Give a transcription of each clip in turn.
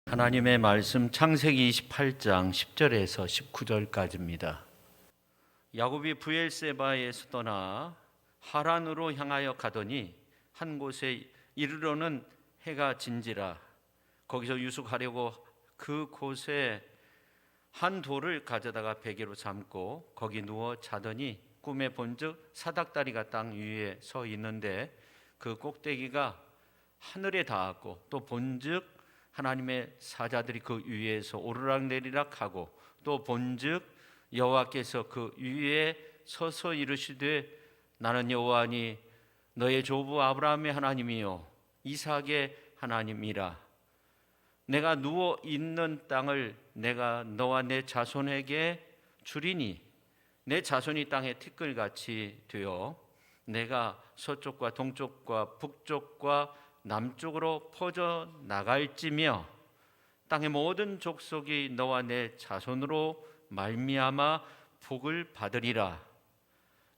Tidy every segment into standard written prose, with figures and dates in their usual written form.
하나님의 말씀 창세기 28장 10절에서 19절까지입니다. 야곱이 브엘세바에서 떠나 하란으로 향하여 가더니 한 곳에 이르러는 해가 진지라. 거기서 유숙하려고 그 곳에 한 돌을 가져다가 베개로 삼고 거기 누워 자더니 꿈에 본즉 사닥다리가 땅 위에 서 있는데 그 꼭대기가 하늘에 닿았고 또 본즉 하나님의 사자들이 그 위에서 오르락내리락 하고 또 본즉 여호와께서 그 위에 서서 이르시되 나는 여호와니 너의 조부 아브라함의 하나님이요 이삭의 하나님이라. 내가 누워 있는 땅을 내가 너와 내 자손에게 주리니 내 자손이 땅의 티끌같이 되어 내가 서쪽과 동쪽과 북쪽과 남쪽으로 퍼져 나갈지며 땅의 모든 족속이 너와 내 자손으로 말미암아 복을 받으리라.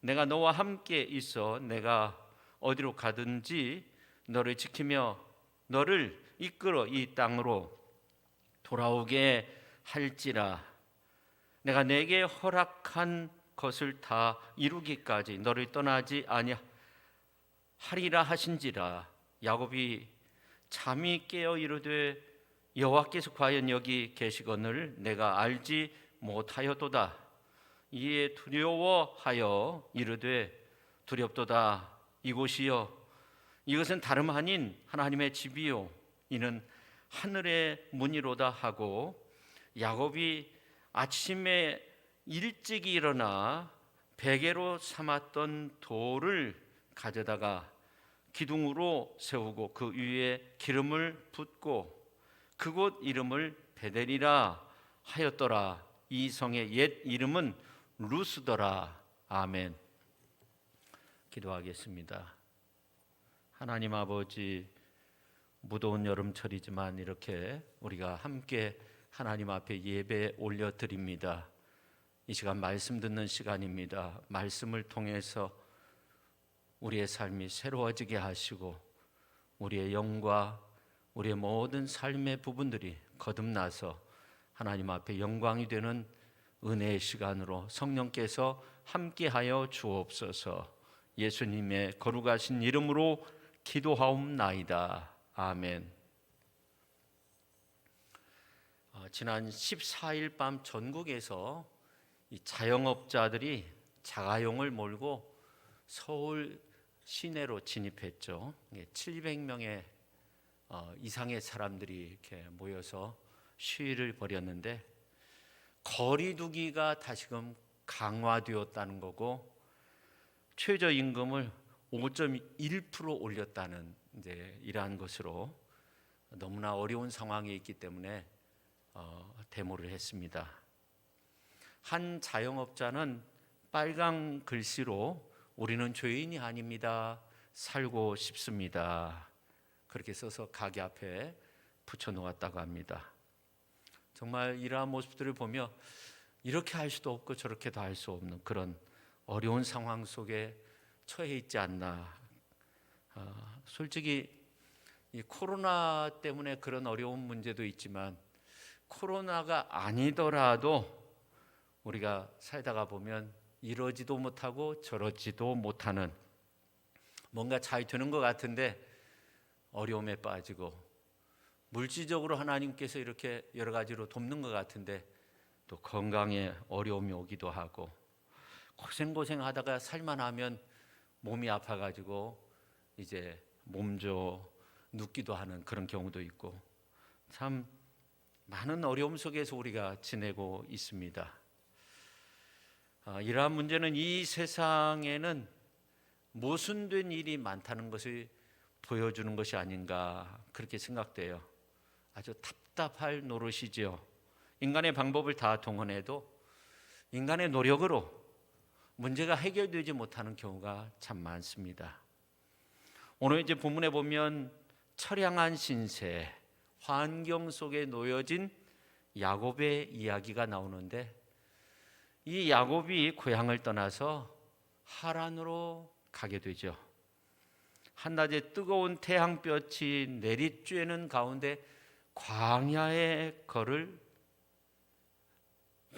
내가 너와 함께 있어 내가 어디로 가든지 너를 지키며 너를 이끌어 이 땅으로 돌아오게 할지라. 내가 내게 허락한 것을 다 이루기까지 너를 떠나지 아니하리라 하신지라. 야곱이 잠이 깨어 이르되 여호와께서 과연 여기 계시거늘 내가 알지 못하였도다. 이에 두려워하여 이르되 두렵도다. 이곳이여 이것은 다름 아닌 하나님의 집이요 이는 하늘의 문이로다 하고 야곱이 아침에 일찍 일어나 베개로 삼았던 돌을 가져다가 기둥으로 세우고 그 위에 기름을 붓고 그곳 이름을 베델이라 하였더라. 이 성의 옛 이름은 루스더라. 아멘. 기도하겠습니다. 하나님 아버지, 무더운 여름철이지만 이렇게 우리가 함께 하나님 앞에 예배 올려드립니다. 이 시간 말씀 듣는 시간입니다. 말씀을 통해서 우리의 삶이 새로워지게 하시고 우리의 영과 우리의 모든 삶의 부분들이 거듭나서 하나님 앞에 영광이 되는 은혜의 시간으로 성령께서 함께하여 주옵소서. 예수님의 거룩하신 이름으로 기도하옵나이다. 아멘. 지난 14일 밤 전국에서 이 자영업자들이 자가용을 몰고 서울 시내로 진입했죠. 700명의 이상의 사람들이 이렇게 모여서 시위를 벌였는데 거리두기가 다시금 강화되었다는 거고 최저임금을 5.1% 올렸다는 이러한 것으로 너무나 어려운 상황에 있기 때문에 데모를 했습니다. 한 자영업자는 빨강 글씨로 우리는 죄인이 아닙니다. 살고 싶습니다. 그렇게 써서 가게 앞에 붙여놓았다고 합니다. 정말 이러한 모습들을 보며 이렇게 할 수도 없고 저렇게도 할 수 없는 그런 어려운 상황 속에 처해 있지 않나. 솔직히 이 코로나 때문에 그런 어려운 문제도 있지만 코로나가 아니더라도 우리가 살다가 보면 이러지도 못하고 저러지도 못하는 뭔가 잘 되는 것 같은데 어려움에 빠지고 물질적으로 하나님께서 이렇게 여러 가지로 돕는 것 같은데 또 건강에 어려움이 오기도 하고 고생하다가 살만하면 몸이 아파가지고 이제 몸져 눕기도 하는 그런 경우도 있고 참 많은 어려움 속에서 우리가 지내고 있습니다. 이러한 문제는 이 세상에는 모순된 일이 많다는 것을 보여주는 것이 아닌가 그렇게 생각돼요. 아주 답답할 노릇이지요. 인간의 방법을 다 동원해도 인간의 노력으로 문제가 해결되지 못하는 경우가 참 많습니다. 오늘 본문에 보면 처량한 신세, 환경 속에 놓여진 야곱의 이야기가 나오는데 이 야곱이 고향을 떠나서 하란으로 가게 되죠. 한낮에 뜨거운 태양볕이 내리쬐는 가운데 광야의 걸을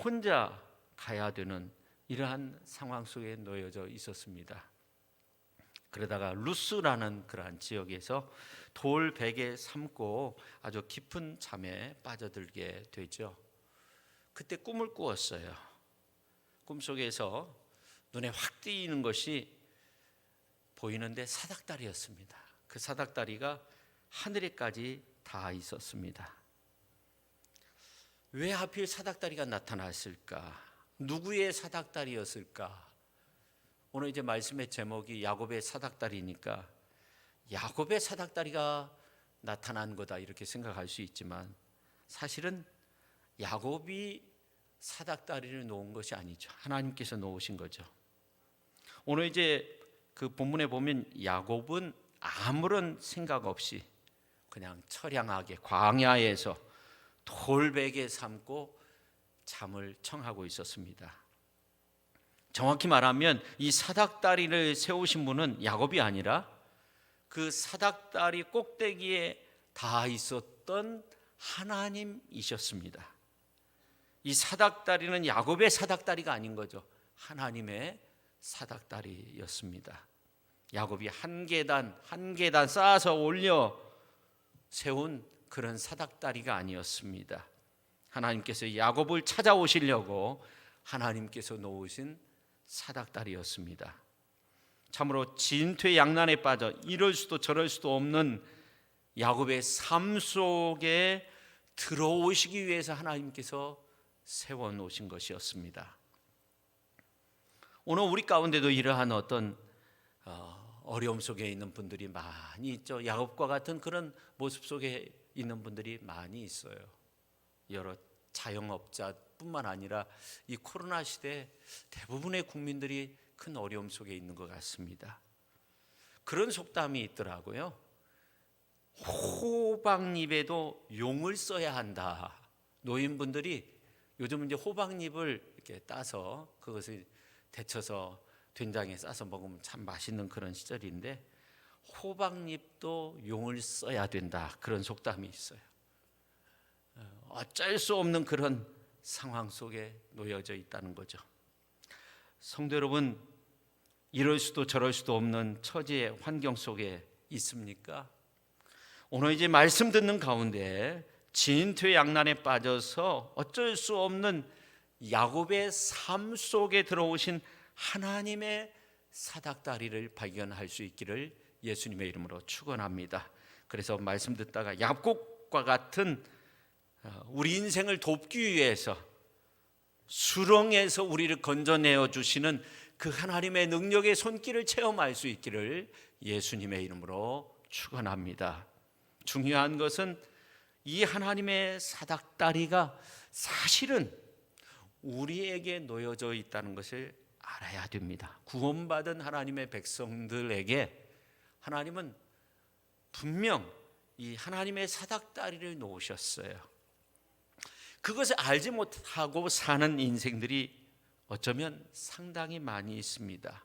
혼자 가야 되는 이러한 상황 속에 놓여져 있었습니다. 그러다가 루스라는 그러한 지역에서 돌베개 삼고 아주 깊은 잠에 빠져들게 되죠. 그때 꿈을 꾸었어요. 꿈속에서 눈에 확 띄는 것이 보이는데 사닥다리였습니다. 그 사닥다리가 하늘에까지 닿아 있었습니다. 왜 하필 사닥다리가 나타났을까? 누구의 사닥다리였을까? 오늘 이제 말씀의 제목이 야곱의 사닥다리니까 야곱의 사닥다리가 나타난 거다 이렇게 생각할 수 있지만 사실은 야곱이 사닥다리를 놓은 것이 아니죠. 하나님께서 놓으신 거죠. 오늘 이제 그 본문에 보면 야곱은 아무런 생각 없이 그냥 처량하게 광야에서 돌베개 삼고 잠을 청하고 있었습니다. 정확히 말하면 이 사닥다리를 세우신 분은 야곱이 아니라 그 사닥다리 꼭대기에 닿아 있었던 하나님이셨습니다. 이 사닥다리는 야곱의 사닥다리가 아닌 거죠. 하나님의 사닥다리였습니다. 야곱이 한 계단 한 계단 쌓아서 올려 세운 그런 사닥다리가 아니었습니다. 하나님께서 야곱을 찾아오시려고 하나님께서 놓으신 사닥다리였습니다. 참으로 진퇴양난에 빠져 이럴 수도 저럴 수도 없는 야곱의 삶 속에 들어오시기 위해서 하나님께서 세워놓으신 것이었습니다. 오늘 우리 가운데도 이러한 어떤 어려움 속에 있는 분들이 많이 있죠. 야곱과 같은 그런 모습 속에 있는 분들이 많이 있어요. 여러 자영업자뿐만 아니라 이 코로나 시대에 대부분의 국민들이 큰 어려움 속에 있는 것 같습니다. 그런 속담이 있더라고요. 호박잎에도 용을 써야 한다. 노인분들이 요즘 이제 호박잎을 이렇게 따서 그것을 데쳐서 된장에 싸서 먹으면 참 맛있는 그런 시절인데 호박잎도 용을 써야 된다. 그런 속담이 있어요. 어쩔 수 없는 그런 상황 속에 놓여져 있다는 거죠. 성도 여러분, 이럴 수도 저럴 수도 없는 처지의 환경 속에 있습니까? 오늘 이제 말씀 듣는 가운데 진퇴양난에 빠져서 어쩔 수 없는 야곱의 삶 속에 들어오신 하나님의 사닥다리를 발견할 수 있기를 예수님의 이름으로 축원합니다. 그래서 말씀 듣다가 야곱과 같은 우리 인생을 돕기 위해서 수렁에서 우리를 건져내어 주시는 그 하나님의 능력의 손길을 체험할 수 있기를 예수님의 이름으로 축원합니다. 중요한 것은 이 하나님의 사닥다리가 사실은 우리에게 놓여져 있다는 것을 알아야 됩니다. 구원받은 하나님의 백성들에게 하나님은 분명 이 하나님의 사닥다리를 놓으셨어요. 그것을 알지 못하고 사는 인생들이 어쩌면 상당히 많이 있습니다.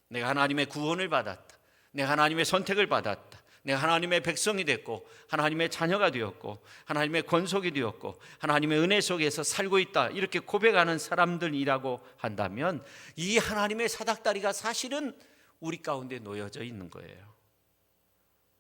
내가 하나님의 구원을 받았다. 내가 하나님의 선택을 받았다. 내가 하나님의 백성이 됐고 하나님의 자녀가 되었고 하나님의 권속이 되었고 하나님의 은혜 속에서 살고 있다. 이렇게 고백하는 사람들이라고 한다면 이 하나님의 사닥다리가 사실은 우리 가운데 놓여져 있는 거예요.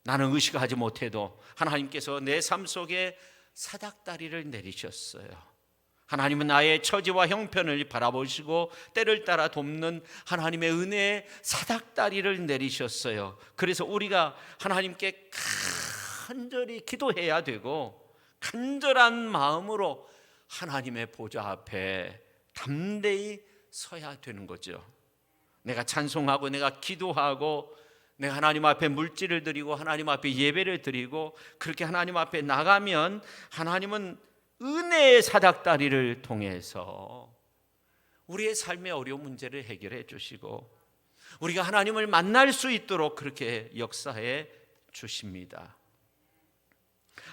나는 의식하지 못해도 하나님께서 내 삶 속에 사닥다리를 내리셨어요. 하나님은 나의 처지와 형편을 바라보시고 때를 따라 돕는 하나님의 은혜의 사닥다리를 내리셨어요. 그래서 우리가 하나님께 간절히 기도해야 되고 간절한 마음으로 하나님의 보좌 앞에 담대히 서야 되는 거죠. 내가 찬송하고 내가 기도하고 내가 하나님 앞에 물질을 드리고 하나님 앞에 예배를 드리고 그렇게 하나님 앞에 나가면 하나님은 은혜의 사닥다리를 통해서 우리의 삶의 어려운 문제를 해결해 주시고 우리가 하나님을 만날 수 있도록 그렇게 역사해 주십니다.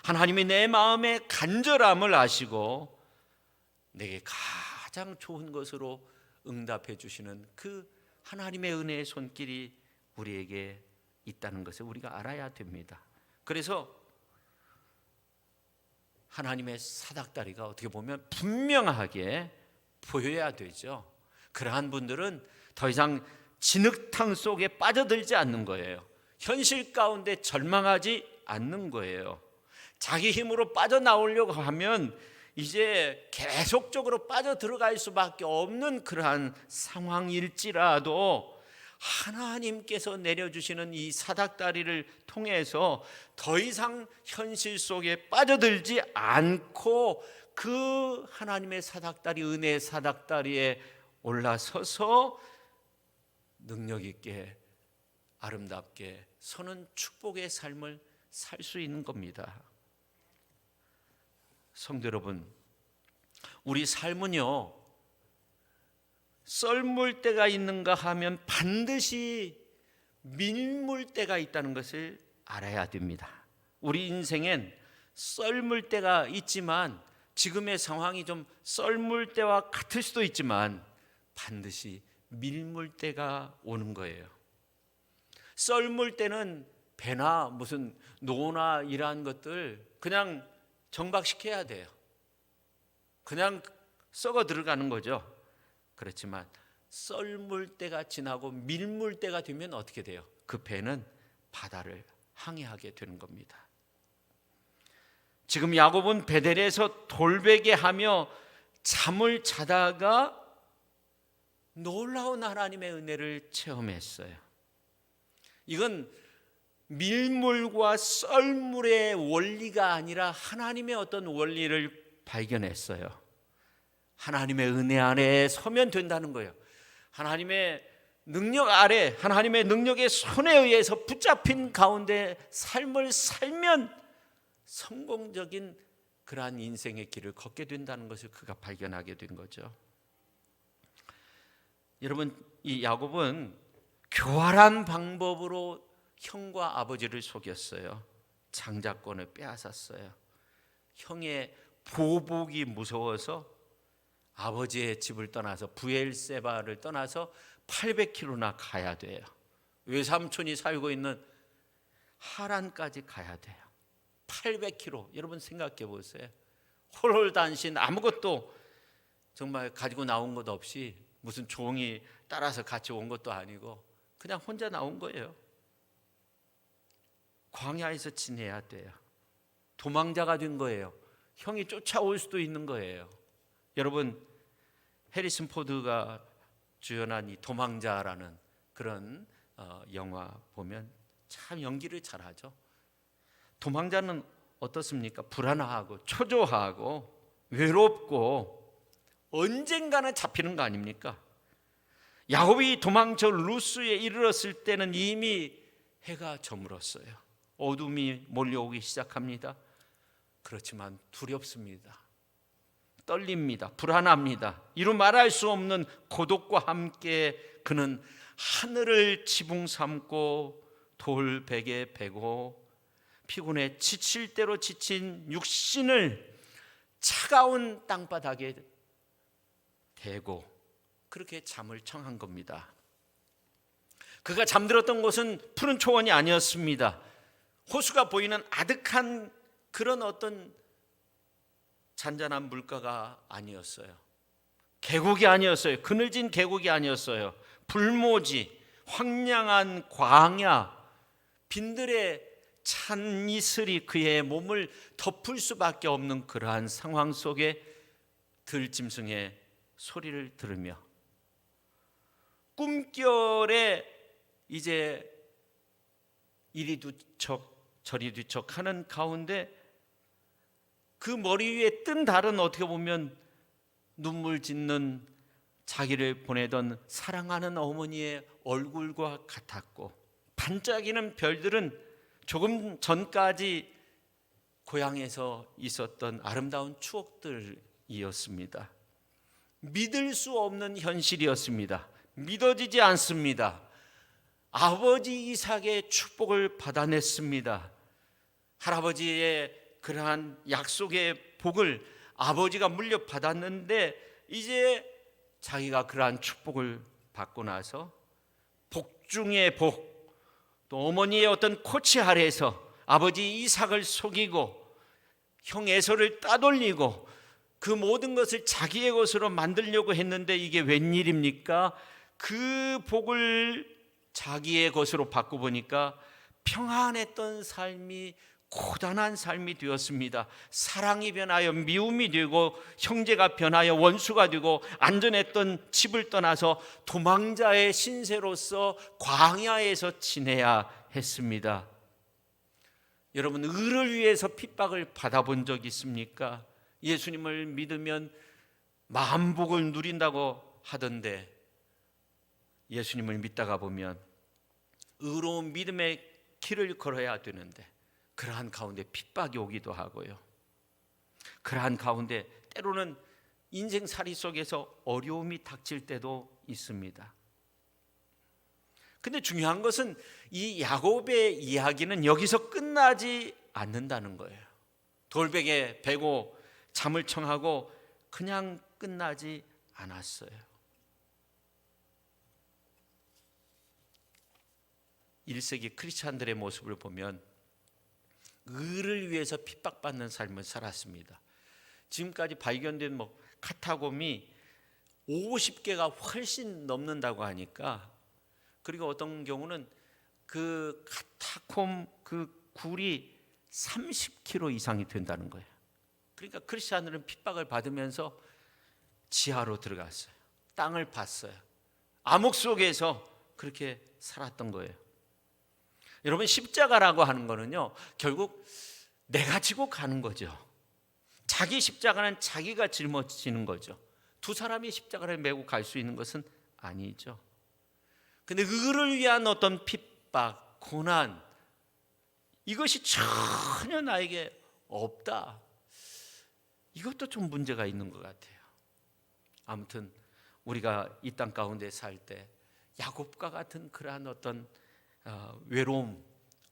하나님이 내 마음의 간절함을 아시고 내게 가장 좋은 것으로 응답해 주시는 그 하나님의 은혜의 손길이 우리에게 있다는 것을 우리가 알아야 됩니다. 그래서 하나님의 사닥다리가 어떻게 보면 분명하게 보여야 되죠. 그러한 분들은 더 이상 진흙탕 속에 빠져들지 않는 거예요. 현실 가운데 절망하지 않는 거예요. 자기 힘으로 빠져나오려고 하면 이제 계속적으로 빠져들어갈 수밖에 없는 그러한 상황일지라도 하나님께서 내려주시는 이 사닥다리를 통해서 더 이상 현실 속에 빠져들지 않고 그 하나님의 사닥다리, 은혜의 사닥다리에 올라서서 능력 있게 아름답게 서는 축복의 삶을 살 수 있는 겁니다. 성도 여러분, 우리 삶은요, 썰물 때가 있는가 하면 반드시 밀물 때가 있다는 것을 알아야 됩니다. 우리 인생엔 썰물 때가 있지만 지금의 상황이 좀 썰물 때와 같을 수도 있지만 반드시 밀물 때가 오는 거예요. 썰물 때는 배나 무슨 노나 이러한 것들 그냥 정박시켜야 돼요. 그냥 썩어 들어가는 거죠. 그렇지만 썰물 때가 지나고 밀물 때가 되면 어떻게 돼요? 그 배는 바다를 항해하게 되는 겁니다. 지금 야곱은 베델에서 돌베개하며 잠을 자다가 놀라운 하나님의 은혜를 체험했어요. 이건 밀물과 썰물의 원리가 아니라 하나님의 어떤 원리를 발견했어요. 하나님의 은혜 안에 서면 된다는 거예요. 하나님의 능력 아래, 하나님의 능력의 손에 의해서 붙잡힌 가운데 삶을 살면 성공적인 그러한 인생의 길을 걷게 된다는 것을 그가 발견하게 된 거죠. 여러분, 이 야곱은 교활한 방법으로 형과 아버지를 속였어요. 장자권을 빼앗았어요. 형의 보복이 무서워서 아버지의 집을 떠나서 브엘세바를 떠나서 800km나 가야 돼요. 외삼촌이 살고 있는 하란까지 가야 돼요. 800km. 여러분 생각해 보세요. 홀홀단신 아무것도 정말 가지고 나온 것 없이 무슨 종이 따라서 같이 온 것도 아니고 그냥 혼자 나온 거예요. 광야에서 지내야 돼요. 도망자가 된 거예요. 형이 쫓아올 수도 있는 거예요. 여러분, 해리슨 포드가 주연한 이 도망자라는 그런 영화 보면 참 연기를 잘하죠. 도망자는 어떻습니까? 불안하고 초조하고 외롭고 언젠가는 잡히는 거 아닙니까? 야곱이 도망쳐 루스에 이르렀을 때는 이미 해가 저물었어요. 어둠이 몰려오기 시작합니다. 그렇지만 두렵습니다. 떨립니다. 불안합니다. 이루 말할 수 없는 고독과 함께 그는 하늘을 지붕 삼고 돌베개 베고 피곤해 지칠 대로 지친 육신을 차가운 땅바닥에 대고 그렇게 잠을 청한 겁니다. 그가 잠들었던 곳은 푸른 초원이 아니었습니다. 호수가 보이는 아득한 그런 어떤 잔잔한 물가가 아니었어요. 계곡이 아니었어요. 그늘진 계곡이 아니었어요. 불모지, 황량한 광야, 빈들의 찬 이슬이 그의 몸을 덮을 수밖에 없는 그러한 상황 속에 들짐승의 소리를 들으며 꿈결에 이제 이리 뒤척 저리 뒤척 하는 가운데 그 머리 위에 뜬 달은 어떻게 보면 눈물 짓는 자기를 보내던 사랑하는 어머니의 얼굴과 같았고 반짝이는 별들은 조금 전까지 고향에서 있었던 아름다운 추억들이었습니다. 믿을 수 없는 현실이었습니다. 믿어지지 않습니다. 아버지 이삭의 축복을 받아냈습니다. 할아버지의 그러한 약속의 복을 아버지가 물려받았는데 이제 자기가 그러한 축복을 받고 나서 복 중의 복, 또 어머니의 어떤 코치 아래에서 아버지 이삭을 속이고 형 에서를 따돌리고 그 모든 것을 자기의 것으로 만들려고 했는데 이게 웬일입니까? 그 복을 자기의 것으로 바꿔보니까 평안했던 삶이 고단한 삶이 되었습니다. 사랑이 변하여 미움이 되고 형제가 변하여 원수가 되고 안전했던 집을 떠나서 도망자의 신세로서 광야에서 지내야 했습니다. 여러분, 의를 위해서 핍박을 받아본 적 있습니까? 예수님을 믿으면 만복을 누린다고 하던데 예수님을 믿다가 보면 의로운 믿음의 길을 걸어야 되는데 그러한 가운데 핍박이 오기도 하고요. 그러한 가운데 때로는 인생살이 속에서 어려움이 닥칠 때도 있습니다. 근데 중요한 것은 이 야곱의 이야기는 여기서 끝나지 않는다는 거예요. 돌베개 베고 잠을 청하고 그냥 끝나지 않았어요. 1세기 크리스찬들의 모습을 보면 의를 위해서 핍박받는 삶을 살았습니다. 지금까지 발견된 카타콤이 50개가 훨씬 넘는다고 하니까, 그리고 어떤 경우는 그 카타콤 그 굴이 30km 이상이 된다는 거예요. 그러니까 크리스찬들은 핍박을 받으면서 지하로 들어갔어요. 땅을 팠어요. 암흑 속에서 그렇게 살았던 거예요. 여러분, 십자가라고 하는 거는요, 결국 내가 지고 가는 거죠. 자기 십자가는 자기가 짊어지는 거죠. 두 사람이 십자가를 메고 갈 수 있는 것은 아니죠. 근데 의를 위한 어떤 핍박, 고난, 이것이 전혀 나에게 없다. 이것도 좀 문제가 있는 것 같아요. 아무튼 우리가 이 땅 가운데 살 때 야곱과 같은 그러한 어떤 외로움,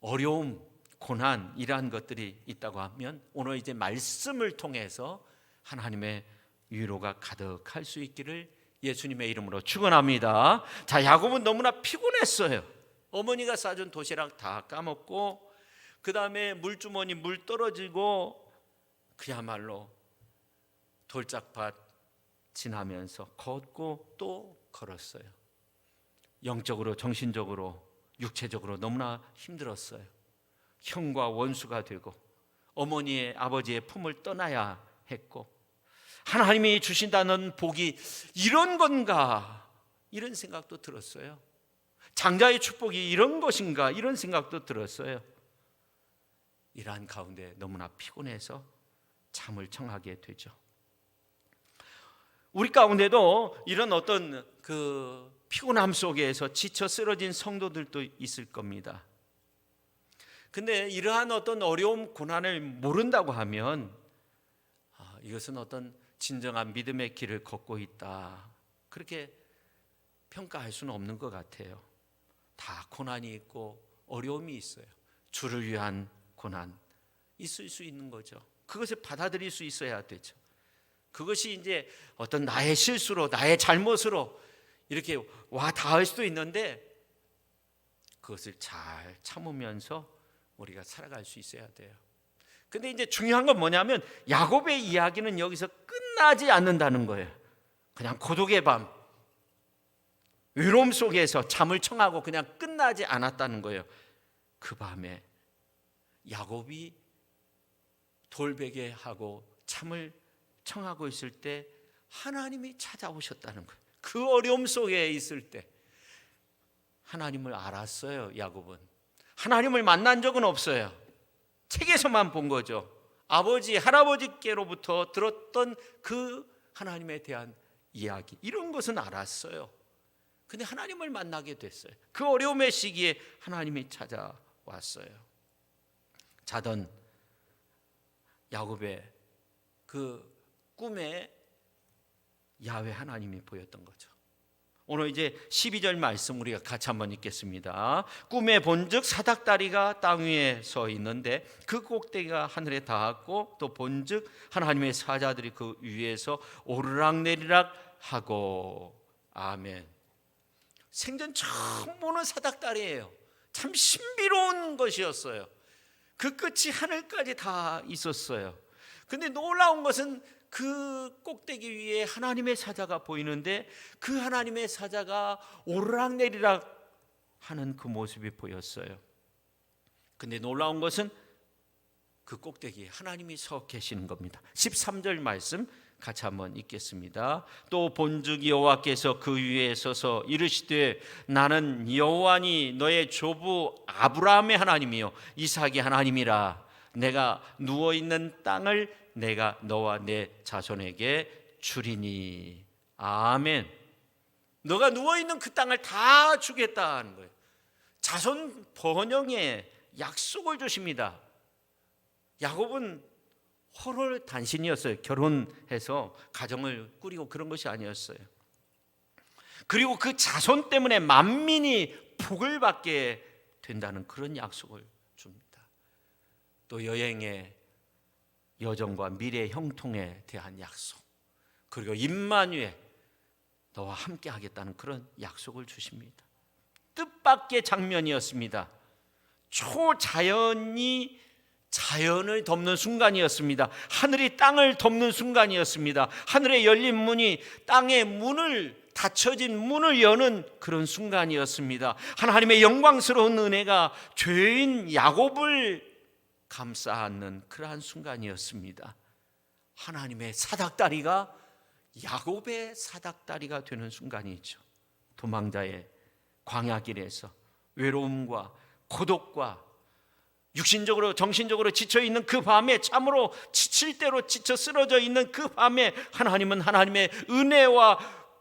어려움, 고난, 이러한 것들이 있다고 하면 오늘 이제 말씀을 통해서 하나님의 위로가 가득할 수 있기를 예수님의 이름으로 축원합니다. 자, 야곱은 너무나 피곤했어요. 어머니가 싸준 도시락 다 까먹고 그 다음에 물주머니 물 떨어지고 그야말로 돌짝밭 지나면서 걷고 또 걸었어요. 영적으로, 정신적으로, 육체적으로 너무나 힘들었어요. 형과 원수가 되고 어머니의, 아버지의 품을 떠나야 했고 하나님이 주신다는 복이 이런 건가, 이런 생각도 들었어요. 장자의 축복이 이런 것인가, 이런 생각도 들었어요. 이러한 가운데 너무나 피곤해서 잠을 청하게 되죠. 우리 가운데도 이런 어떤 그 피곤함 속에서 지쳐 쓰러진 성도들도 있을 겁니다. 근데 이러한 어떤 어려움, 고난을 모른다고 하면 이것은 어떤 진정한 믿음의 길을 걷고 있다, 그렇게 평가할 수는 없는 것 같아요. 다 고난이 있고 어려움이 있어요. 주를 위한 고난 있을 수 있는 거죠. 그것을 받아들일 수 있어야 되죠. 그것이 이제 어떤 나의 실수로, 나의 잘못으로 이렇게 와 닿을 수도 있는데 그것을 잘 참으면서 우리가 살아갈 수 있어야 돼요. 근데 이제 중요한 건 뭐냐면 야곱의 이야기는 여기서 끝나지 않는다는 거예요. 그냥 고독의 밤, 외로움 속에서 잠을 청하고 그냥 끝나지 않았다는 거예요. 그 밤에 야곱이 돌베개하고 잠을 청하고 있을 때 하나님이 찾아오셨다는 거예요. 그 어려움 속에 있을 때 하나님을 알았어요. 야곱은 하나님을 만난 적은 없어요. 책에서만 본 거죠. 아버지, 할아버지께로부터 들었던 그 하나님에 대한 이야기, 이런 것은 알았어요. 근데 하나님을 만나게 됐어요. 그 어려움의 시기에 하나님이 찾아왔어요. 자던 야곱의 그 꿈에 야훼 하나님이 보였던 거죠. 오늘 이제 12절 말씀 우리가 같이 한번 읽겠습니다. 꿈에 본즉 사닥다리가 땅 위에 서 있는데 그 꼭대기가 하늘에 닿았고 또 본즉 하나님의 사자들이 그 위에서 오르락내리락 하고. 아멘. 생전 처음 보는 사닥다리예요. 참 신비로운 것이었어요. 그 끝이 하늘까지 다 있었어요. 근데 놀라운 것은 그 꼭대기 위에 하나님의 사자가 보이는데 그 하나님의 사자가 오르락내리락 하는 그 모습이 보였어요. 근데 놀라운 것은 그 꼭대기에 하나님이 서 계시는 겁니다. 13절 말씀 같이 한번 읽겠습니다. 또 본즉 여호와께서 그 위에 서서 이르시되 나는 여호와니 너의 조부 아브라함의 하나님이요 이삭의 하나님이라. 내가 누워있는 땅을 내가 너와 내 자손에게 주리니. 아멘. 너가 누워있는 그 땅을 다 주겠다는 거예요. 자손 번영의 약속을 주십니다. 야곱은 홀홀단신이었어요. 결혼해서 가정을 꾸리고 그런 것이 아니었어요. 그리고 그 자손 때문에 만민이 복을 받게 된다는 그런 약속을 줍니다. 또 여행의 여정과 미래 형통에 대한 약속, 그리고 임마누엘 너와 함께 하겠다는 그런 약속을 주십니다. 뜻밖의 장면이었습니다. 초자연이 자연을 덮는 순간이었습니다. 하늘이 땅을 덮는 순간이었습니다. 하늘에 열린 문이 땅의 문을, 닫혀진 문을 여는 그런 순간이었습니다. 하나님의 영광스러운 은혜가 죄인 야곱을 감싸 안는 그러한 순간이었습니다. 하나님의 사닥다리가 야곱의 사닥다리가 되는 순간이죠. 도망자의 광야길에서 외로움과 고독과 육신적으로 정신적으로 지쳐있는 그 밤에, 참으로 지칠 대로 지쳐 쓰러져 있는 그 밤에 하나님은 하나님의 은혜와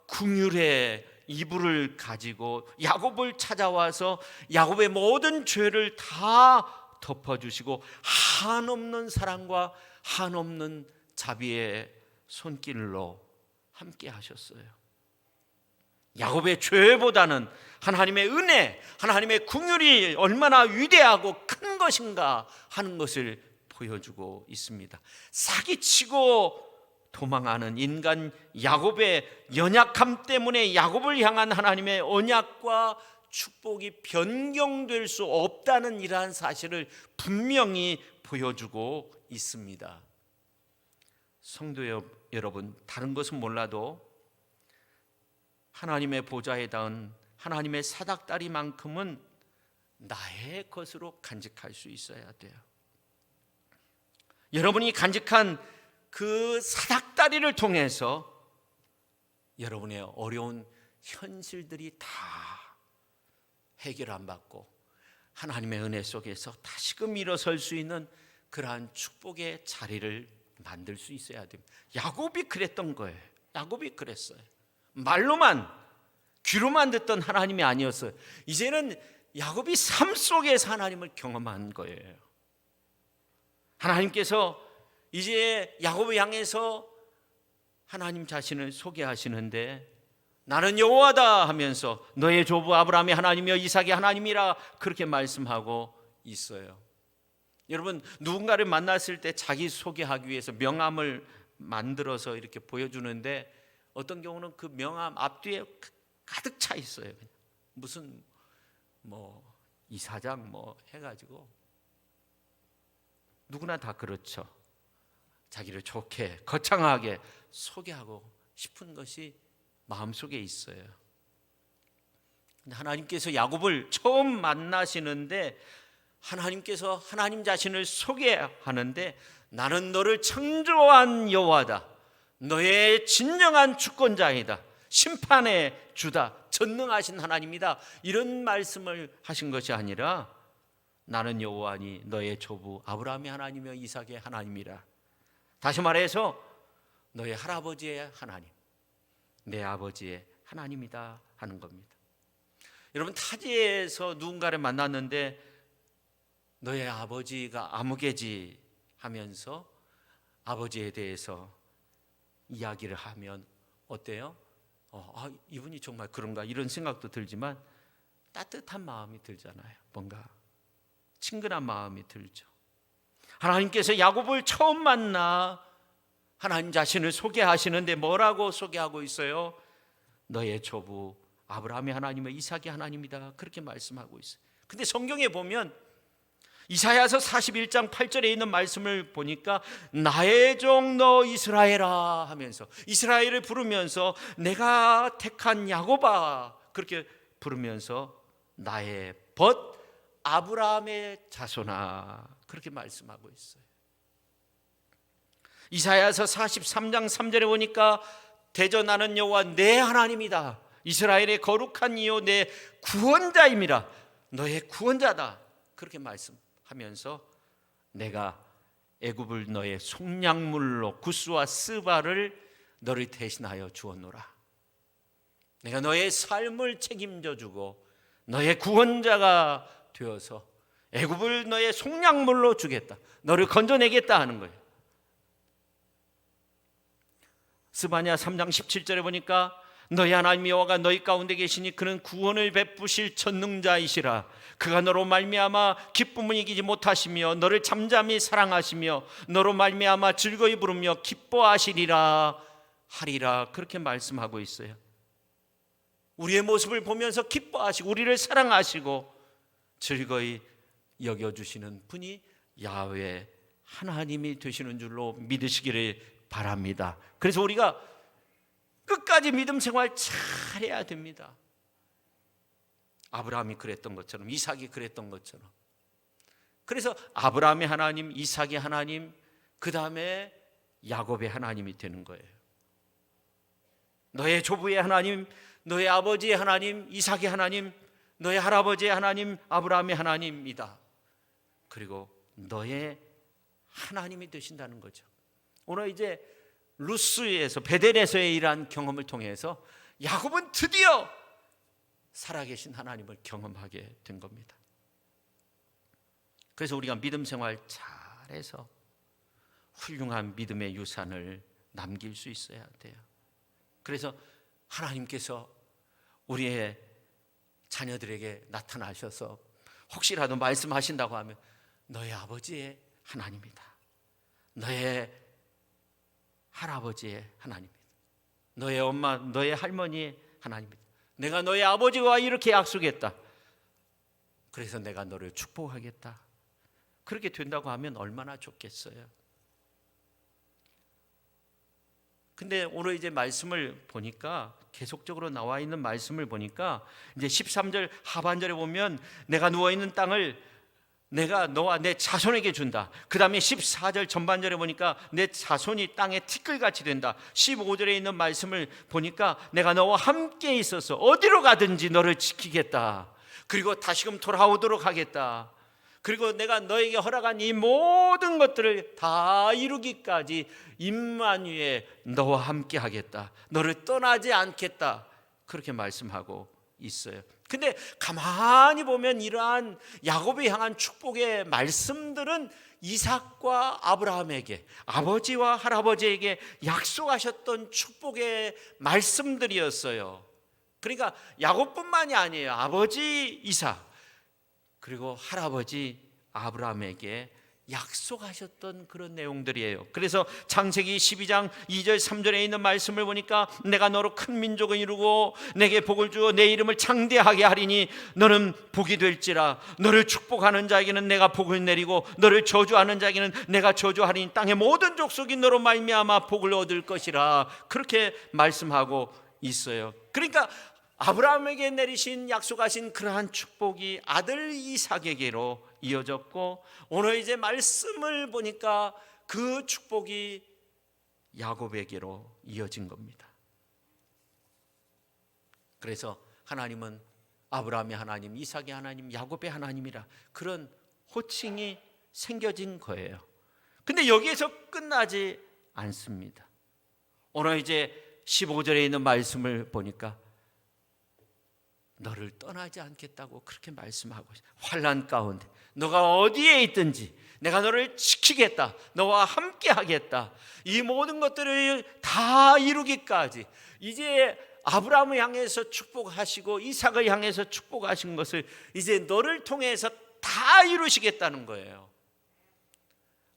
긍휼의 이불을 가지고 야곱을 찾아와서 야곱의 모든 죄를 다 덮어주시고 한없는 사랑과 한없는 자비의 손길로 함께 하셨어요. 야곱의 죄보다는 하나님의 은혜, 하나님의 긍휼이 얼마나 위대하고 큰 것인가 하는 것을 보여주고 있습니다. 사기치고 도망하는 인간 야곱의 연약함 때문에 야곱을 향한 하나님의 언약과 축복이 변경될 수 없다는 이러한 사실을 분명히 보여주고 있습니다. 성도 여러분, 다른 것은 몰라도 하나님의 보좌에 닿은 하나님의 사닥다리만큼은 나의 것으로 간직할 수 있어야 돼요. 여러분이 간직한 그 사닥다리를 통해서 여러분의 어려운 현실들이 다 해결 안 받고 하나님의 은혜 속에서 다시금 일어설 수 있는 그러한 축복의 자리를 만들 수 있어야 됩니다. 야곱이 그랬던 거예요. 야곱이 그랬어요. 말로만, 귀로만 듣던 하나님이 아니었어요. 이제는 야곱이 삶 속에서 하나님을 경험한 거예요. 하나님께서 이제 야곱을 향해서 하나님 자신을 소개하시는데 나는 여호와다 하면서 너의 조부 아브라함의 하나님이여 이삭의 하나님이라 그렇게 말씀하고 있어요. 여러분, 누군가를 만났을 때 자기 소개하기 위해서 명함을 만들어서 이렇게 보여주는데 어떤 경우는 그 명함 앞뒤에 가득 차 있어요. 무슨 이사장 해가지고 누구나 다 그렇죠. 자기를 좋게 거창하게 소개하고 싶은 것이 마음속에 있어요. 근데 하나님께서 야곱을 처음 만나시는데 하나님께서 하나님 자신을 소개하는데 나는 너를 창조한 여호와다. 너의 진정한 주권자이다. 심판의 주다. 전능하신 하나님이다. 이런 말씀을 하신 것이 아니라 나는 여호와니 너의 조부 아브라함의 하나님이여 이삭의 하나님이라. 다시 말해서 너의 할아버지의 하나님, 내 아버지의 하나님이다 하는 겁니다. 여러분, 타지에서 누군가를 만났는데 너의 아버지가 아무개지 하면서 아버지에 대해서 이야기를 하면 어때요? 이분이 정말 그런가 이런 생각도 들지만 따뜻한 마음이 들잖아요. 뭔가 친근한 마음이 들죠. 하나님께서 야곱을 처음 만나 하나님 자신을 소개하시는데 뭐라고 소개하고 있어요? 너의 조부 아브라함의 하나님은 이삭의 하나님이다. 그렇게 말씀하고 있어요. 근데 성경에 보면 이사야서 41장 8절에 있는 말씀을 보니까 나의 종 너 이스라엘아 하면서 이스라엘을 부르면서 내가 택한 야곱아 그렇게 부르면서 나의 벗 아브라함의 자손아 그렇게 말씀하고 있어요. 이사야서 43장 3절에 보니까 대전하는 여호와 내 하나님이다. 이스라엘의 거룩한 이요 내 구원자임이라. 너의 구원자다. 그렇게 말씀하면서 내가 애굽을 너의 속량물로 구스와 스바를 너를 대신하여 주었노라. 내가 너의 삶을 책임져 주고 너의 구원자가 되어서 애굽을 너의 속량물로 주겠다. 너를 건져내겠다 하는 거예요. 스바냐 3장 17절에 보니까 너희 하나님 여호와가 너희 가운데 계시니 그는 구원을 베푸실 전능자이시라. 그가 너로 말미암아 기쁨을 이기지 못하시며 너를 잠잠히 사랑하시며 너로 말미암아 즐거이 부르며 기뻐하시리라 하리라. 그렇게 말씀하고 있어요. 우리의 모습을 보면서 기뻐하시고 우리를 사랑하시고 즐거이 여겨주시는 분이 야훼 하나님이 되시는 줄로 믿으시기를 바랍니다. 그래서 우리가 끝까지 믿음 생활 잘해야 됩니다. 아브라함이 그랬던 것처럼 이삭이 그랬던 것처럼. 그래서 아브라함의 하나님, 이삭의 하나님, 그 다음에 야곱의 하나님이 되는 거예요. 너의 조부의 하나님, 너의 아버지의 하나님, 이삭의 하나님, 너의 할아버지의 하나님, 아브라함의 하나님이다. 그리고 너의 하나님이 되신다는 거죠. 오늘 이제 루스에서 베델에서의 이러한 경험을 통해서 야곱은 드디어 살아계신 하나님을 경험하게 된 겁니다. 그래서 우리가 믿음 생활 잘해서 훌륭한 믿음의 유산을 남길 수 있어야 돼요. 그래서 하나님께서 우리의 자녀들에게 나타나셔서 혹시라도 말씀하신다고 하면 너의 아버지의 하나님이다. 너의 할아버지의 하나님이다. 너의 엄마, 너의 할머니의 하나님이다. 내가 너의 아버지와 이렇게 약속했다. 그래서 내가 너를 축복하겠다. 그렇게 된다고 하면 얼마나 좋겠어요. 근데 오늘 이제 말씀을 보니까 계속적으로 나와 있는 말씀을 보니까 이제 13절 하반절에 보면 내가 누워있는 땅을 내가 너와 내 자손에게 준다. 그 다음에 14절 전반절에 보니까 내 자손이 땅에 티끌같이 된다. 15절에 있는 말씀을 보니까 내가 너와 함께 있어서 어디로 가든지 너를 지키겠다. 그리고 다시금 돌아오도록 하겠다. 그리고 내가 너에게 허락한 이 모든 것들을 다 이루기까지 임마누엘 너와 함께 하겠다. 너를 떠나지 않겠다. 그렇게 말씀하고 있어요. 근데 가만히 보면 이러한 야곱을 향한 축복의 말씀들은 이삭과 아브라함에게 아버지와 할아버지에게 약속하셨던 축복의 말씀들이었어요. 그러니까 야곱뿐만이 아니에요. 아버지 이삭 그리고 할아버지 아브라함에게 약속하셨던 그런 내용들이에요. 그래서 창세기 12장 2절 3절에 있는 말씀을 보니까 내가 너로 큰 민족을 이루고 내게 복을 주어 내 이름을 창대하게 하리니 너는 복이 될지라. 너를 축복하는 자에게는 내가 복을 내리고 너를 저주하는 자에게는 내가 저주하리니 땅의 모든 족속이 너로 말미암아 복을 얻을 것이라. 그렇게 말씀하고 있어요. 그러니까 아브라함에게 내리신 약속하신 그러한 축복이 아들 이삭에게로 이어졌고 오늘 이제 말씀을 보니까 그 축복이 야곱에게로 이어진 겁니다. 그래서 하나님은 아브라함의 하나님, 이삭의 하나님, 야곱의 하나님이라 그런 호칭이 생겨진 거예요. 근데 여기에서 끝나지 않습니다. 오늘 이제 15절에 있는 말씀을 보니까 너를 떠나지 않겠다고 그렇게 말씀하고 있어요. 환난 가운데 너가 어디에 있든지 내가 너를 지키겠다. 너와 함께 하겠다. 이 모든 것들을 다 이루기까지 이제 아브라함을 향해서 축복하시고 이삭을 향해서 축복하신 것을 이제 너를 통해서 다 이루시겠다는 거예요.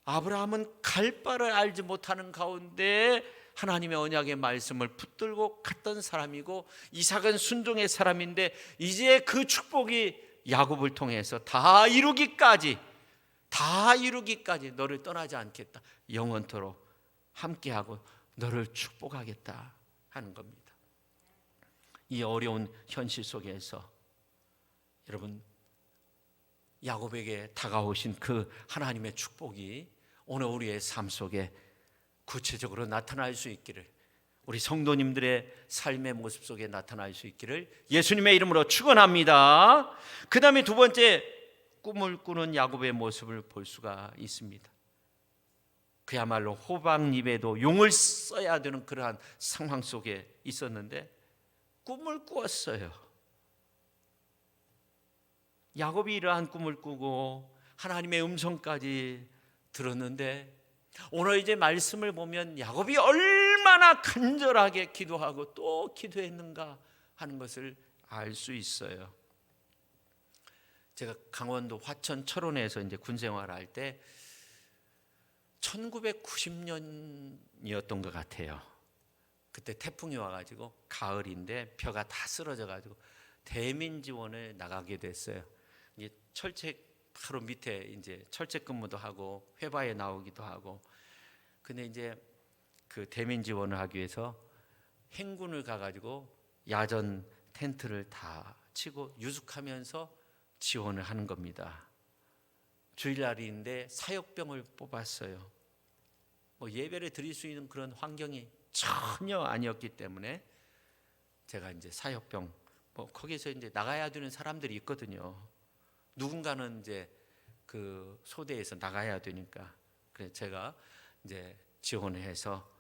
아브라함은 갈 바를 알지 못하는 가운데 하나님의 언약의 말씀을 붙들고 갔던 사람이고 이삭은 순종의 사람인데 이제 그 축복이 야곱을 통해서 다 이루기까지 다 이루기까지 너를 떠나지 않겠다. 영원토록 함께하고 너를 축복하겠다 하는 겁니다. 이 어려운 현실 속에서 여러분, 야곱에게 다가오신 그 하나님의 축복이 오늘 우리의 삶 속에 구체적으로 나타날 수 있기를, 우리 성도님들의 삶의 모습 속에 나타날 수 있기를 예수님의 이름으로 축원합니다. 그 다음에 두 번째, 꿈을 꾸는 야곱의 모습을 볼 수가 있습니다. 그야말로 호박잎에도 용을 써야 되는 그러한 상황 속에 있었는데 꿈을 꾸었어요. 야곱이 이러한 꿈을 꾸고 하나님의 음성까지 들었는데 오늘 이제 말씀을 보면 야곱이 얼마나 간절하게 기도하고 또 기도했는가 하는 것을 알 수 있어요. 제가 강원도 화천 철원에서 이제 군 생활할 때 1990년이었던 것 같아요. 그때 태풍이 와가지고 가을인데 벼가 다 쓰러져가지고 대민지원에 나가게 됐어요. 이제 철책 바로 밑에 이제 철책 근무도 하고 회바에 나오기도 하고. 근데 이제 그 대민지원을 하기 위해서 행군을 가가지고 야전 텐트를 다 치고 유숙하면서 지원을 하는 겁니다. 주일날인데 사역병을 뽑았어요. 뭐 예배를 드릴 수 있는 그런 환경이 전혀 아니었기 때문에 제가 이제 사역병, 뭐 거기서 이제 나가야 되는 사람들이 있거든요. 누군가는 이제 그 소대에서 나가야 되니까 그래서 제가 이제 지원을 해서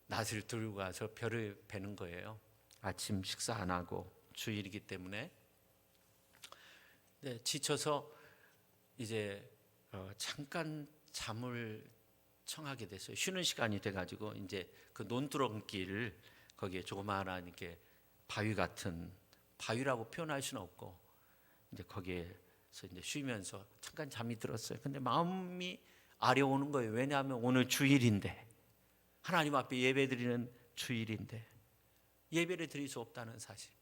낫을 들고 가서 벼를 베는 거예요. 아침 식사 안 하고 주일이기 때문에. 네, 지쳐서 이제 잠깐 잠을 청하게 됐어요. 쉬는 시간이 돼가지고 이제 그 논두렁길 거기에 조그마한 이렇게 바위 같은, 바위라고 표현할 수는 없고 이제 거기에서 이제 쉬면서 잠깐 잠이 들었어요. 근데 마음이 아려오는 거예요. 왜냐하면 오늘 주일인데, 하나님 앞에 예배드리는 주일인데 예배를 드릴 수 없다는 사실.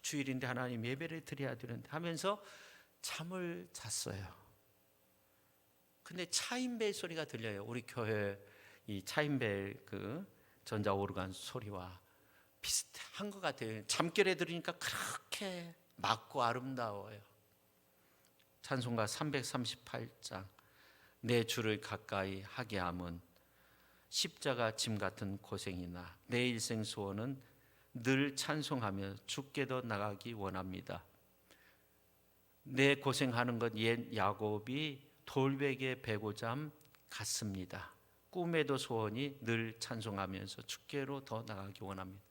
주일인데 하나님 예배를 드려야 되는데 하면서 잠을 잤어요. 근데 차인벨 소리가 들려요. 우리 교회 이 차인벨 그 전자오르간 소리와 비슷한 것 같아요. 잠결에 들으니까 그렇게 맑고 아름다워요. 찬송가 338장 내 주를 가까이 하게 함은 십자가 짐 같은 고생이나 내 일생 소원은 늘 찬송하며 주께 더 나가기 원합니다. 내 고생하는 것 옛 야곱이 돌베개 베고잠 같습니다. 꿈에도 소원이 늘 찬송하면서 주께로 더 나가기 원합니다.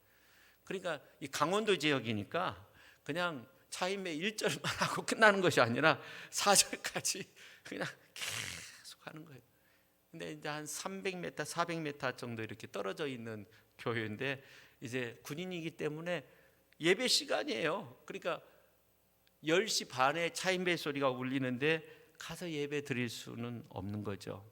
그러니까 이 강원도 지역이니까 그냥 차임의 1절만 하고 끝나는 것이 아니라 4절까지 그냥 계속 하는 거예요. 근데 이제 한 300m, 400m 정도 이렇게 떨어져 있는 교회인데 이제 군인이기 때문에 예배 시간이에요. 그러니까 10시 반에 차인벨 소리가 울리는데 가서 예배 드릴 수는 없는 거죠.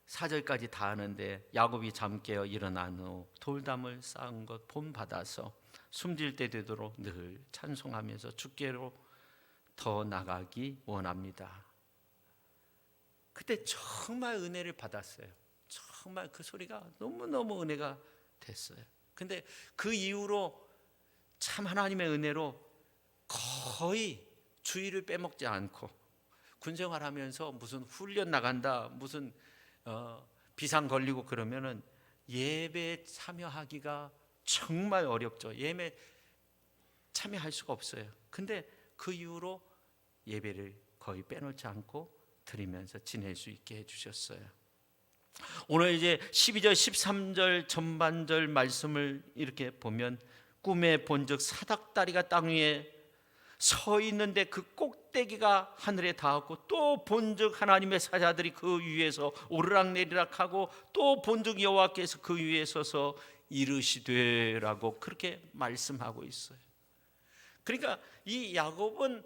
4절까지 다 하는데 야곱이 잠 깨어 일어난 후 돌담을 쌓은 것 본받아서 숨질 때 되도록 늘 찬송하면서 주께로 더 나가기 원합니다. 그때 정말 은혜를 받았어요. 정말 그 소리가 너무너무 은혜가 됐어요. 근데 그 이후로 참 하나님의 은혜로 거의 주일을 빼먹지 않고 군생활하면서 무슨 훈련 나간다, 무슨 비상 걸리고 그러면은 예배 참여하기가 정말 어렵죠. 예배 참여할 수가 없어요. 근데 그 이후로 예배를 거의 빼놓지 않고 드리면서 지낼 수 있게 해주셨어요. 오늘 이제 12절 13절 전반절 말씀을 이렇게 보면 꿈에 본즉 사닥다리가 땅 위에 서 있는데 그 꼭대기가 하늘에 닿았고 또 본즉 하나님의 사자들이 그 위에서 오르락내리락하고 또 본즉 여호와께서 그 위에 서서 이르시되라고 그렇게 말씀하고 있어요. 그러니까 이 야곱은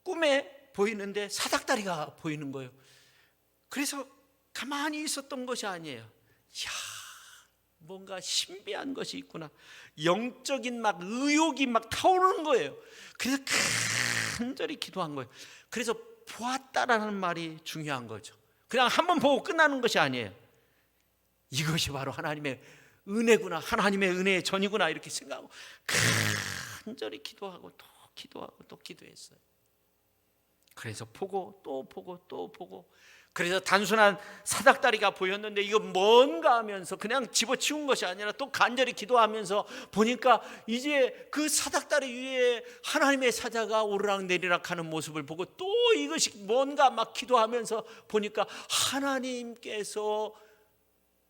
꿈에 보이는데 사닥다리가 보이는 거예요. 그래서 가만히 있었던 것이 아니에요. 이야, 뭔가 신비한 것이 있구나. 영적인 막 의욕이 막 타오르는 거예요. 그래서 간절히 기도한 거예요. 그래서 보았다라는 말이 중요한 거죠. 그냥 한번 보고 끝나는 것이 아니에요. 이것이 바로 하나님의 은혜구나, 하나님의 은혜의 전이구나 이렇게 생각하고 간절히 기도하고 또 기도하고 또 기도했어요. 그래서 보고 또 보고 또 보고, 그래서 단순한 사닥다리가 보였는데 이거 뭔가 하면서 그냥 집어치운 것이 아니라 또 간절히 기도하면서 보니까 이제 그 사닥다리 위에 하나님의 사자가 오르락내리락 하는 모습을 보고 또 이것이 뭔가 막 기도하면서 보니까 하나님께서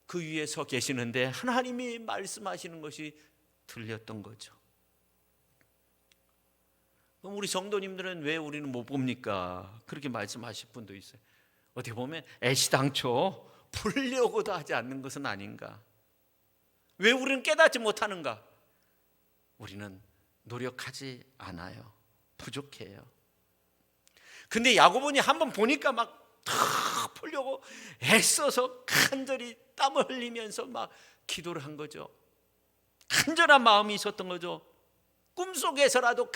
그 위에 서 계시는데 하나님이 말씀하시는 것이 들렸던 거죠. 그럼 우리 성도님들은 왜 우리는 못 봅니까? 그렇게 말씀하실 분도 있어요. 어떻게 보면 애시당초 보려고도 하지 않는 것은 아닌가? 왜 우리는 깨닫지 못하는가? 우리는 노력하지 않아요. 부족해요. 근데 야고보니 한번 보니까 막 탁 보려고 애써서 간절히 땀을 흘리면서 막 기도를 한 거죠. 간절한 마음이 있었던 거죠. 꿈속에서라도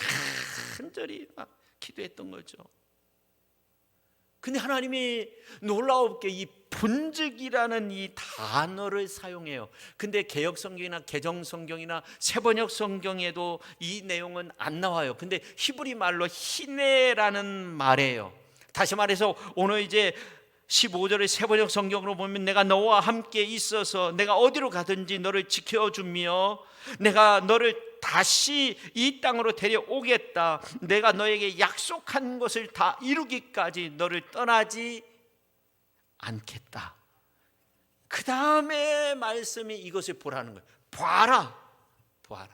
간절히 막 기도했던 거죠. 근데 하나님이 놀라웠게 이 본직이라는 이 단어를 사용해요. 근데 개역 성경이나 개정 성경이나 새번역 성경에도 이 내용은 안 나와요. 근데 히브리 말로 히네라는 말이에요. 다시 말해서 오늘 이제 15절의 새번역 성경으로 보면 내가 너와 함께 있어서 내가 어디로 가든지 너를 지켜주며 내가 너를 다시 이 땅으로 데려오겠다. 내가 너에게 약속한 것을 다 이루기까지 너를 떠나지 않겠다. 그 다음에 말씀이 이것을 보라는 거예요. 봐라, 봐라.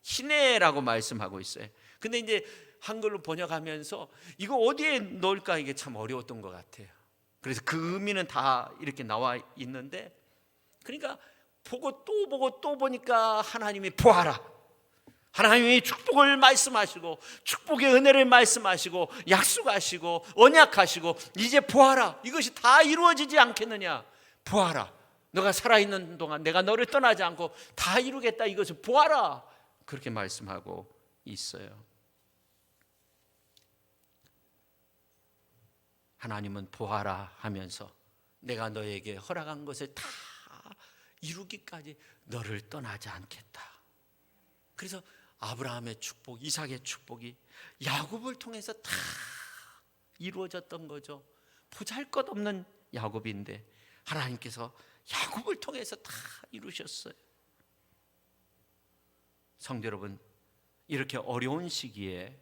히네라고 말씀하고 있어요. 근데 이제 한글로 번역하면서 이거 어디에 넣을까 이게 참 어려웠던 것 같아요. 그래서 그 의미는 다 이렇게 나와 있는데, 그러니까 보고 또 보고 또 보니까 하나님이 보아라, 하나님이 축복을 말씀하시고 축복의 은혜를 말씀하시고 약속하시고 언약하시고 이제 보아라, 이것이 다 이루어지지 않겠느냐. 보아라, 너가 살아있는 동안 내가 너를 떠나지 않고 다 이루겠다, 이것을 보아라, 그렇게 말씀하고 있어요. 하나님은 보아라 하면서 내가 너에게 허락한 것을 다 이루기까지 너를 떠나지 않겠다. 그래서 아브라함의 축복, 이삭의 축복이 야곱을 통해서 다 이루어졌던 거죠. 보잘것없는 야곱인데 하나님께서 야곱을 통해서 다 이루셨어요. 성도 여러분, 이렇게 어려운 시기에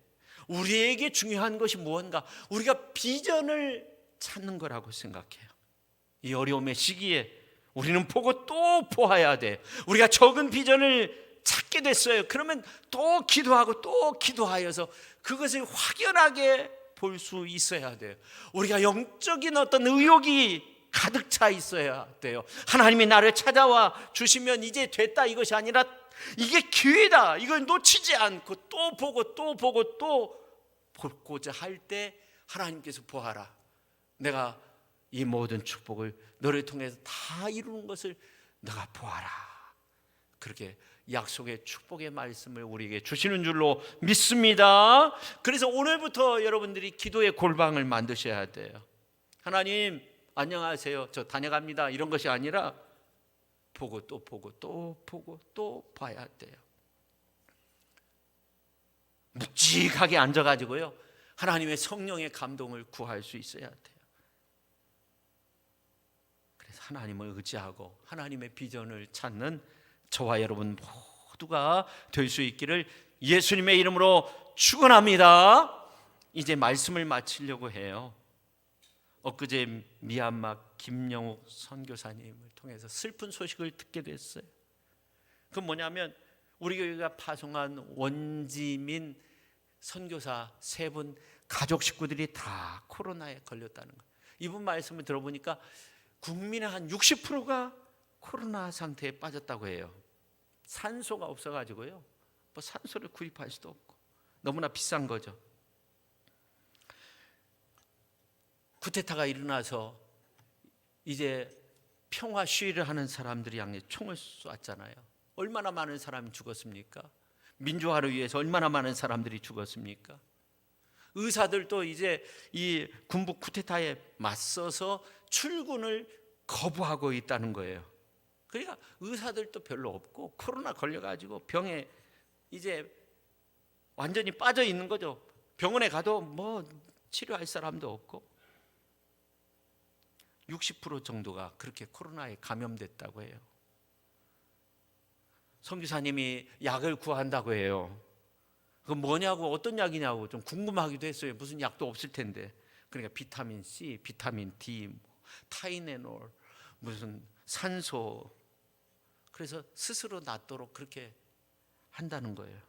우리에게 중요한 것이 무언가? 우리가 비전을 찾는 거라고 생각해요. 이 어려움의 시기에 우리는 보고 또 보아야 돼. 우리가 적은 비전을 찾게 됐어요. 그러면 또 기도하고 또 기도하여서 그것을 확연하게 볼 수 있어야 돼요. 우리가 영적인 어떤 의욕이 가득 차 있어야 돼요. 하나님이 나를 찾아와 주시면 이제 됐다, 이것이 아니라 이게 기회다, 이걸 놓치지 않고 또 보고 또 보고 또 보고자 할 때 하나님께서 보아라, 내가 이 모든 축복을 너를 통해서 다 이루는 것을 너가 보아라, 그렇게 약속의 축복의 말씀을 우리에게 주시는 줄로 믿습니다. 그래서 오늘부터 여러분들이 기도의 골방을 만드셔야 돼요. 하나님 안녕하세요, 저 다녀갑니다, 이런 것이 아니라 보고 또 보고 또 보고 또 봐야 돼요. 묵직하게 앉아가지고요, 하나님의 성령의 감동을 구할 수 있어야 돼요. 그래서 하나님을 의지하고 하나님의 비전을 찾는 저와 여러분 모두가 될 수 있기를 예수님의 이름으로 축원합니다. 이제 말씀을 마치려고 해요. 엊그제 미얀마 김영욱 선교사님을 통해서 슬픈 소식을 듣게 됐어요. 그건 뭐냐면 우리 교회가 파송한 원지민 선교사 3분 가족 식구들이 다 코로나에 걸렸다는 거예요. 이분 말씀을 들어보니까 국민의 한 60%가 코로나 상태에 빠졌다고 해요. 산소가 없어가지고요, 뭐 산소를 구입할 수도 없고 너무나 비싼 거죠. 쿠데타가 일어나서 이제 평화 시위를 하는 사람들이 향해 총을 쐈잖아요. 얼마나 많은 사람이 죽었습니까? 민주화를 위해서 얼마나 많은 사람들이 죽었습니까? 의사들도 이제 이 군부 쿠데타에 맞서서 출근을 거부하고 있다는 거예요. 그러니까 의사들도 별로 없고 코로나 걸려가지고 병에 이제 완전히 빠져 있는 거죠. 병원에 가도 뭐 치료할 사람도 없고 60% 정도가 그렇게 코로나에 감염됐다고 해요. 선교사님이 약을 구한다고 해요. 그 뭐냐고, 어떤 약이냐고 좀 궁금하기도 했어요. 무슨 약도 없을 텐데. 그러니까 비타민 C, 비타민 D, 타이레놀, 무슨 산소. 그래서 스스로 낫도록 그렇게 한다는 거예요.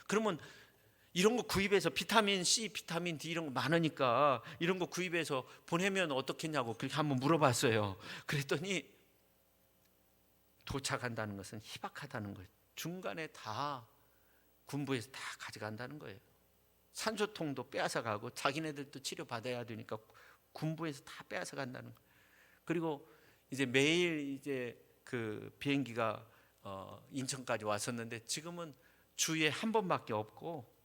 그러면 이런 거 구입해서 비타민 C, 비타민 D 이런 거 많으니까 이런 거 구입해서 보내면 어떻겠냐고 그렇게 한번 물어봤어요. 그랬더니 도착한다는 것은 희박하다는 거예요. 중간에 다 군부에서 다 가져간다는 거예요. 산소통도 빼앗아 가고 자기네들도 치료받아야 되니까 군부에서 다 빼앗아 간다는 거예요. 그리고 이제 매일 이제 그 비행기가 인천까지 왔었는데 지금은 주에 한 번밖에 없고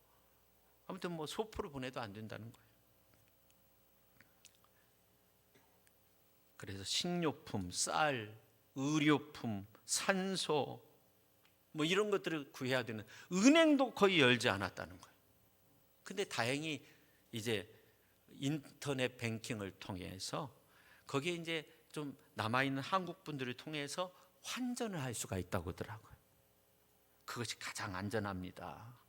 아무튼 뭐 소포를 보내도 안 된다는 거예요. 그래서 식료품, 쌀, 의료품, 산소 뭐 이런 것들을 구해야 되는 은행도 거의 열지 않았다는 거예요. 근데 다행히 이제 인터넷 뱅킹을 통해서 거기에 이제 좀 남아있는 한국 분들을 통해서 환전을 할 수가 있다고 하더라고요. 그것이 가장 안전합니다.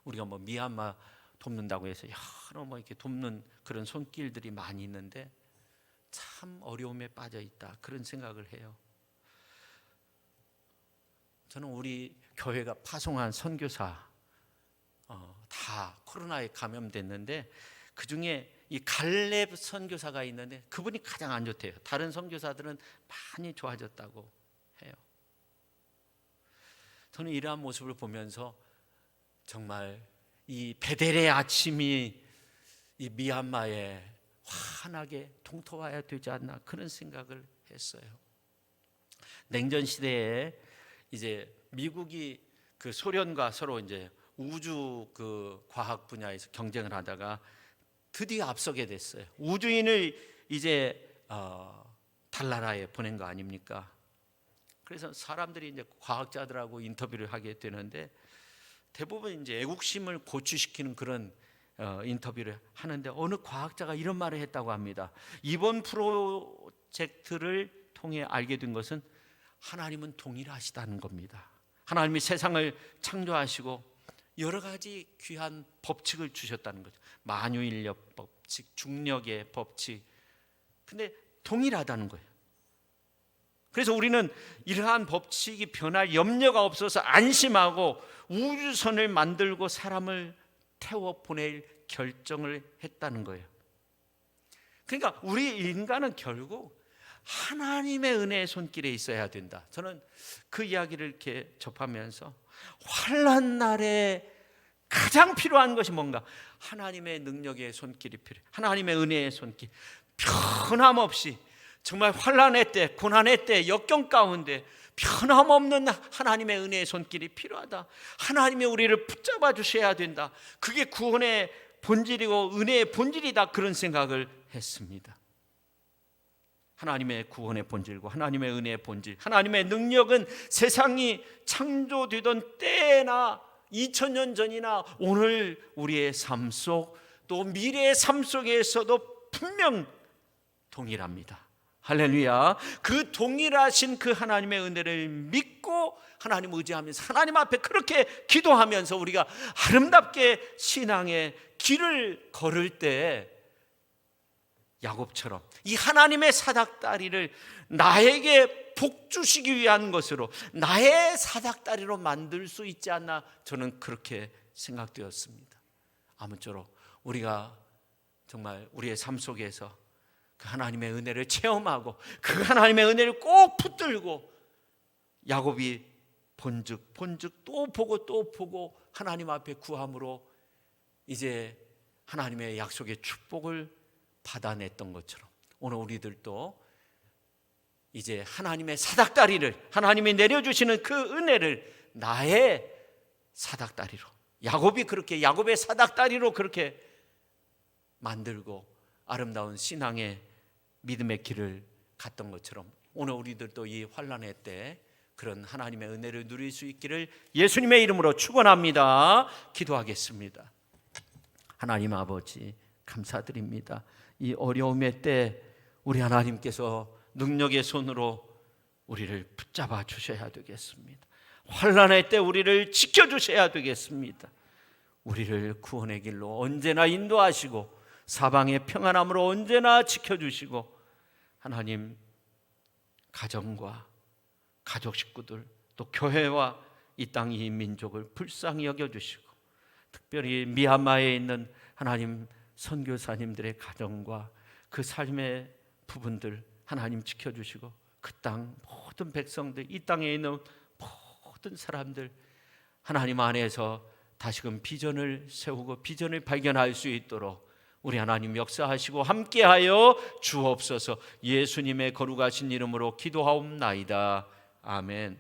우리가 뭐 미얀마 돕는다고 해서 여러 뭐 이렇게 돕는 그런 손길들이 많이 있는데 참 어려움에 빠져 있다 그런 생각을 해요. 저는 우리 교회가 파송한 선교사 다 코로나에 감염됐는데 그 중에 이 갈렙 선교사가 있는데 그분이 가장 안 좋대요. 다른 선교사들은 많이 좋아졌다고 해요. 저는 이러한 모습을 보면서 정말 이 베델의 아침이 이 미얀마에 환하게 동토화해야 되지 않나 그런 생각을 했어요. 냉전 시대에 이제 미국이 그 소련과 서로 이제 우주 그 과학 분야에서 경쟁을 하다가 드디어 앞서게 됐어요. 우주인을 이제 달나라에 보낸 거 아닙니까? 그래서 사람들이 이제 과학자들하고 인터뷰를 하게 되는데 대부분 이제 애국심을 고취시키는 그런 인터뷰를 하는데 어느 과학자가 이런 말을 했다고 합니다. 이번 프로젝트를 통해 알게 된 것은 하나님은 동일하시다는 겁니다. 하나님이 세상을 창조하시고 여러 가지 귀한 법칙을 주셨다는 거죠. 만유인력 법칙, 중력의 법칙. 근데 동일하다는 거예요. 그래서 우리는 이러한 법칙이 변할 염려가 없어서 안심하고 우주선을 만들고 사람을 태워 보낼 결정을 했다는 거예요. 그러니까 우리 인간은 결국 하나님의 은혜의 손길에 있어야 된다. 저는 그 이야기를 이렇게 접하면서 환난 날에 가장 필요한 것이 뭔가? 하나님의 능력의 손길이 필요해요. 하나님의 은혜의 손길. 변함없이 정말 환난의 때, 고난의 때, 역경 가운데 변함없는 하나님의 은혜의 손길이 필요하다. 하나님이 우리를 붙잡아 주셔야 된다. 그게 구원의 본질이고 은혜의 본질이다. 그런 생각을 했습니다. 하나님의 구원의 본질과 하나님의 은혜의 본질, 하나님의 능력은 세상이 창조되던 때나 2000년 전이나 오늘 우리의 삶 속 또 미래의 삶 속에서도 분명 동일합니다. 할렐루야. 그 동일하신 그 하나님의 은혜를 믿고 하나님 의지하면서 하나님 앞에 그렇게 기도하면서 우리가 아름답게 신앙의 길을 걸을 때 야곱처럼 이 하나님의 사닥다리를 나에게 복 주시기 위한 것으로 나의 사닥다리로 만들 수 있지 않나 저는 그렇게 생각되었습니다. 아무쪼록 우리가 정말 우리의 삶 속에서 그 하나님의 은혜를 체험하고 그 하나님의 은혜를 꼭 붙들고 야곱이 본즉 또 보고 하나님 앞에 구함으로 이제 하나님의 약속의 축복을 받아냈던 것처럼 오늘 우리들도 이제 하나님의 사닥다리를, 하나님이 내려주시는 그 은혜를 나의 사닥다리로, 야곱의 사닥다리로 그렇게 만들고 아름다운 신앙의 믿음의 길을 갔던 것처럼 오늘 우리들도 이 환난의 때 그런 하나님의 은혜를 누릴 수 있기를 예수님의 이름으로 축원합니다. 기도하겠습니다. 하나님 아버지, 감사드립니다. 이 어려움의 때 우리 하나님께서 능력의 손으로 우리를 붙잡아 주셔야 되겠습니다. 환난의 때 우리를 지켜주셔야 되겠습니다. 우리를 구원의 길로 언제나 인도하시고 사방의 평안함으로 언제나 지켜주시고, 하나님 가정과 가족 식구들, 또 교회와 이 땅 이 민족을 불쌍히 여겨주시고, 특별히 미얀마에 있는 하나님 선교사님들의 가정과 그 삶의 부분들 하나님 지켜주시고, 그 땅 모든 백성들, 이 땅에 있는 모든 사람들 하나님 안에서 다시금 비전을 세우고 비전을 발견할 수 있도록 우리 하나님 역사하시고 함께하여 주옵소서. 예수님의 거룩하신 이름으로 기도하옵나이다. 아멘.